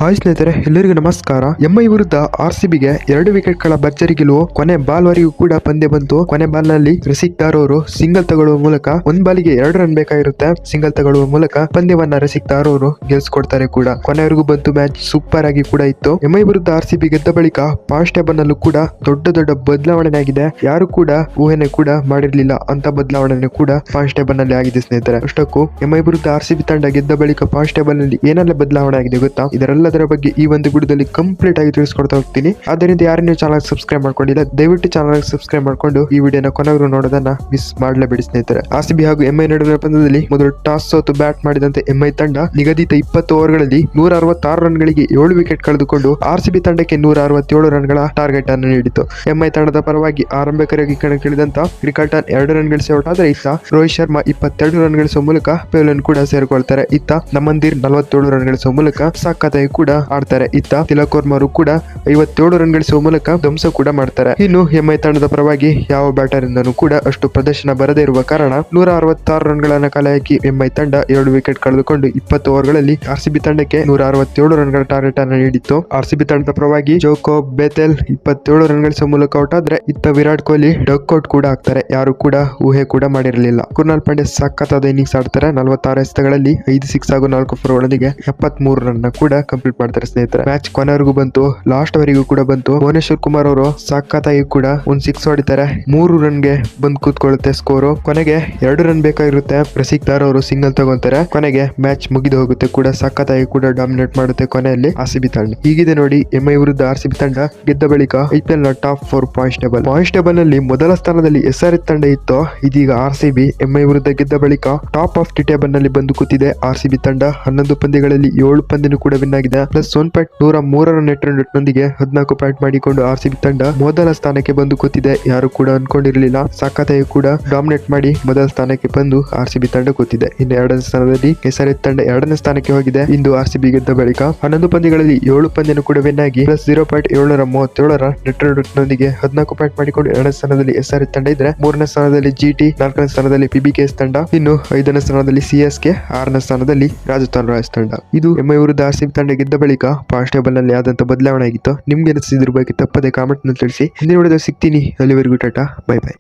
Hi ಸ್ನೇಹಿತರೆ, ಎಲ್ಲರಿಗೂ ನಮಸ್ಕಾರ. ಎಂಐ ವಿರುದ್ಧ ಆರ್ಸಿಬಿಗೆ 2 ವಿಕೆಟ್ಗಳ ಭರ್ಜರಿ ಗೆಲುವು. ಕೊನೆ ಬಾಲ್ವರೆಗೂ ಕೂಡ ಪಂದ್ಯ ಬಂತು. ಕೊನೆ ಬಾಲ್ನಲ್ಲಿ ರಸಿಕ್ ದಾರ್ ಅವರು ಸಿಂಗಲ್ ತಗೊಳ್ಳುವ ಮೂಲಕ ಒಂದ್ ಬಾಲಿಗೆ 2 ರನ್ ಬೇಕಾಗಿರುತ್ತೆ. ಸಿಂಗಲ್ ತಗೊಳ್ಳುವ ಮೂಲಕ ಪಂದ್ಯವನ್ನ ರಸಿಕ್ ದಾರ್ ಅವರು ಗೆಲ್ಸ್ಕೊಡ್ತಾರೆ ಕೂಡ. ಕೊನೆವರೆಗೂ ಬಂತು. ಮ್ಯಾಚ್ ಸೂಪರ್ ಆಗಿ ಕೂಡ ಇತ್ತು. ಎಂಐ ವಿರುದ್ಧ ಆರ್ಸಿಬಿ ಗೆದ್ದ ಬಳಿಕ ಫಾಸ್ಟ್ ಟೇಬಲ್ ನಲ್ಲೂ ಕೂಡ ದೊಡ್ಡ ಬದಲಾವಣೆ ಆಗಿದೆ. ಯಾರು ಕೂಡ ಊಹೆನೆ ಕೂಡ ಮಾಡಿರ್ಲಿಲ್ಲ ಅಂತ ಬದಲಾವಣೆ ಕೂಡ ಫಾಸ್ಟ್ ಟೇಬಲ್ ನಲ್ಲಿ ಆಗಿದೆ ಸ್ನೇಹಿತರೆ. ಅಷ್ಟಕ್ಕೂ ಎಂಐ ವಿರುದ್ಧ ಆರ್ಸಿಬಿ ತಂಡ ಗೆದ್ದ ಬಳಿಕ ಫಾಸ್ಟ್ ಟೇಬಲ್ ನಲ್ಲಿ ಏನೆಲ್ಲ ಬದಲಾವಣೆ ಆಗಿದೆ ಗೊತ್ತಾ? ಇದರ ಬಗ್ಗೆ ಈ ಒಂದು ವಿಡಿಯೋದಲ್ಲಿ ಕಂಪ್ಲೀಟ್ ಆಗಿ ತಿಳಿಸ್ಕೊಡ್ತಾ ಹೋಗ್ತೀನಿ. ಆದ್ದರಿಂದ ಯಾರು ನೀವು ಚಾನಲ್ ಸಬ್ಸ್ಕ್ರೈಬ್ ಮಾಡ್ಕೊಂಡಿಲ್ಲ, ದಯವಿಟ್ಟು ಚಾನಲ್ ಸಬ್ಸ್ಕ್ರೈಬ್ ಮಾಡ್ಕೊಂಡು ಈ ವಿಡಿಯೋನ ಕೊನೆವರೆಗೂ ನೋಡೋದನ್ನ ಮಿಸ್ ಮಾಡಲೇಬೇಡಿ ಸ್ನೇಹಿತರೆ. ಆರ್ಸಿಬಿ ಹಾಗೂ ಎಂಐ ನಡುವಿನ ಪಂದ್ಯದಲ್ಲಿ ಮೊದಲು ಟಾಸ್ ಸೋತು ಬ್ಯಾಟ್ ಮಾಡಿದಂತೆ ಎಂಐ ತಂಡ ನಿಗದಿತ 20 ಓವರ್ಗಳಲ್ಲಿ 166 ರನ್ಗಳಿಗೆ 7 ವಿಕೆಟ್ ಕಳೆದುಕೊಂಡು ಆರ್ಸಿಬಿ ತಂಡಕ್ಕೆ 167 ರನ್ಗಳ ಟಾರ್ಗೆಟ್ ಅನ್ನು ನೀಡಿತು. ಎಂಐ ತಂಡದ ಪರವಾಗಿ ಆರಂಭಿಕರಾಗಿ ಕಣಕ್ಕಿಳಿದಂತ ಕ್ರಿಕಲ್ಟನ್ 2 ರನ್ ಗಳಿಸಿ ಔಟ್ ಆದರೆ ಇತ್ತ ರೋಹಿತ್ ಶರ್ಮಾ 22 ರನ್ ಗಳಿಸುವ ಮೂಲಕ ಪೆವಿಲಿಯನ್ ಕೂಡ ಸೇರಿಕೊಳ್ತಾರೆ. ಇತ್ತ ನಮಂದೀರ್ 47 ರನ್ ಗಳಿಸುವ ಮೂಲಕ ಸಖತ್ತಾಗಿ ಕೂಡ ಆಡ್ತಾರೆ. ಇತ್ತ ತಿಲಕ್ ವರ್ಮರು ಕೂಡ 57 ರನ್ ಗಳಿಸುವ ಮೂಲಕ ಧ್ವಂಸ ಕೂಡ ಮಾಡ್ತಾರೆ. ಇನ್ನು ಎಂಐ ತಂಡದ ಪರವಾಗಿ ಯಾವ ಬ್ಯಾಟರ್ ಇಂದನೂ ಕೂಡ ಅಷ್ಟು ಪ್ರದರ್ಶನ ಬರದೇ ಇರುವ ಕಾರಣ 166 ರನ್ಗಳನ್ನ ಕಲೆ ಹಾಕಿ ಎಂಐ ತಂಡ 2 ವಿಕೆಟ್ ಕಳೆದುಕೊಂಡು 20 ಓವರ್ಗಳಲ್ಲಿ ಆರ್ಸಿಬಿ ತಂಡಕ್ಕೆ 167 ರನ್ಗಳ ಟಾರ್ಗೆಟ್ ಅನ್ನು ನೀಡಿತ್ತು. ಆರ್ಸಿಬಿ ತಂಡದ ಪರವಾಗಿ ಜೋಕೋಬ್ ಬೇತೆಲ್ 27 ರನ್ ಗಳಿಸುವ ಮೂಲಕ ಔಟ್ ಆದ್ರೆ ಇತ್ತ ವಿರಾಟ್ ಕೊಹ್ಲಿ ಡಕ್ಔಟ್ ಕೂಡ ಆಗ್ತಾರೆ. ಯಾರು ಕೂಡ ಊಹೆ ಕೂಡ ಮಾಡಿರಲಿಲ್ಲ. ಕುರ್ನಾಲ್ ಪಾಂಡ್ಯ ಸಖತ್ತಾದ ಇನ್ನಿಂಗ್ಸ್ ಆಡ್ತಾರೆ. 46 ಎಸೆತಗಳಲ್ಲಿ 5 ಸಿಕ್ಸ್ ಹಾಗೂ 4 ಫೋರ್ ಹೊಡೆದಿಗೆ 73 ರನ್ ಕೂಡ ಕಂಪ್ಲೀಟ್ ಮಾಡ್ತಾರೆ ಸ್ನೇಹಿತರೆ. ಮ್ಯಾಚ್ ಕೊನೆವರೆಗೂ ಬಂತು, ಲಾಸ್ಟ್ ವರೆಗೂ ಕೂಡ ಬಂತು. ಭುವನೇಶ್ವರ್ ಕುಮಾರ್ ಅವರು ಸಖತ್ತಾಗಿ ಕೂಡ ಒಂದು 6 ಹೊಡಿತಾರೆ. 3 ರನ್ಗೆ ಬಂದ್ ಕೂತ್ಕೊಳ್ಳುತ್ತೆ ಸ್ಕೋರು. ಕೊನೆಗೆ 2 ರನ್ ಬೇಕಾಗಿರುತ್ತೆ. ರಸಿಕ್ ದಾರ್ ಅವರು ಸಿಂಗಲ್ ತಗೊಂತಾರೆ. ಕೊನೆಗೆ ಮ್ಯಾಚ್ ಮುಗಿದು ಹೋಗುತ್ತೆ ಕೂಡ. ಸಖತ್ತಾಗಿ ಕೂಡ ಡಾಮಿನೇಟ್ ಮಾಡುತ್ತೆ ಕೊನೆಯಲ್ಲಿ ಆರ್ಸಿಬಿ ತಂಡ. ಹೀಗಿದೆ ನೋಡಿ ಎಂಐ ವಿರುದ್ಧ ಆರ್ಸಿಬಿ ತಂಡ ಗೆದ್ದ ಬಳಿಕ ಐಪಿಎಲ್ ನ ಟಾಪ್ 4 ಪಾಯಿಂಟ್ಸ್ ಟೇಬಲ್ ನಲ್ಲಿ ಮೊದಲ ಸ್ಥಾನದಲ್ಲಿ SRH ತಂಡ ಇತ್ತು. ಇದೀಗ ಆರ್ಸಿಬಿ ಎಂಐ ವಿರುದ್ಧ ಗೆದ್ದ ಬಳಿಕ ಟಾಪ್ ಆಫ್ ದಿ ಟೇಬಲ್ ನಲ್ಲಿ ಬಂದು ಕೂತಿದೆ. ಆರ್ಸಿಬಿ ತಂಡ 11 ಪಂದ್ಯಗಳಲ್ಲಿ 7 ಪಂದ್ಯನೂ ಕೂಡ ವಿನ್ ಆಗಿದೆ. ಪ್ಲಸ್ 1.103 ನೆಟ್ ರನ್ ನೊಂದಿಗೆ 14 ಪಾಯಿಂಟ್ ಮಾಡಿಕೊಂಡು ಆರ್ಸಿಬಿ ತಂಡ ಮೊದಲ ಸ್ಥಾನಕ್ಕೆ ಬಂದು ಕೂತಿದೆ. ಯಾರು ಕೂಡ ಅನ್ಕೊಂಡಿರಲಿಲ್ಲ. ಸಖತ್ತಾಗಿ ಕೂಡ ಡಾಮಿನೇಟ್ ಮಾಡಿ ಮೊದಲ ಸ್ಥಾನಕ್ಕೆ ಬಂದು ಆರ್ಸಿಬಿ ತಂಡ ಕೂತಿದೆ. ಇನ್ನು 2ನೇ ಸ್ಥಾನದಲ್ಲಿ SRH ತಂಡ 2ನೇ ಸ್ಥಾನಕ್ಕೆ ಹೋಗಿದೆ. ಇಂದು ಆರ್ಸಿಬಿ ಗೆದ್ದ ಬಳಿಕ 11 ಪಂದ್ಯಗಳಲ್ಲಿ 7 ಪಂದ್ಯನೂ ಕೂಡ ವಿನ್ ಆಗಿ ಪ್ಲಸ್ 0.737 ನೆಟ್ ರನ್ ನೊಂದಿಗೆ 14 ಪಾಯಿಂಟ್ ಮಾಡಿಕೊಂಡು 2ನೇ ಸ್ಥಾನದಲ್ಲಿ SRH ತಂಡ ಇದ್ರೆ, 3ನೇ ಸ್ಥಾನದಲ್ಲಿ GT, 4ನೇ ಸ್ಥಾನದಲ್ಲಿ PBKS ತಂಡ, ಇನ್ನು 5ನೇ ಸ್ಥಾನದಲ್ಲಿ CSK, 6ನೇ ಸ್ಥಾನದಲ್ಲಿ ರಾಜಸ್ಥಾನ್ ರಾಯಲ್ಸ್ ತಂಡ. ಇದು ಎಂಐ ವಿರುದ್ಧ ಆರ್ಸಿಬಿ ತಂಡ ಗೆದ್ದ ಬಳಿಕ ಫಾಸ್ಟ್ ಟೇಬಲ್ ನಲ್ಲಿ ಆದಂತ ಬದಲಾವಣೆ ಆಗಿತ್ತು. ನಿಮ್ಗೆ ಅನಿಸಿದ್ರ ಬಗ್ಗೆ ತಪ್ಪದೆ ಕಾಮೆಂಟ್ ನಲ್ಲಿ ತಿಳಿಸಿ. ಹಿಂದಿನ ವಿಡಿಯೋದಲ್ಲಿ ಸಿಗ್ತೀನಿ. ಅಲ್ಲಿವರೆಗೂ ಟಾಟಾ, ಬೈ ಬೈ.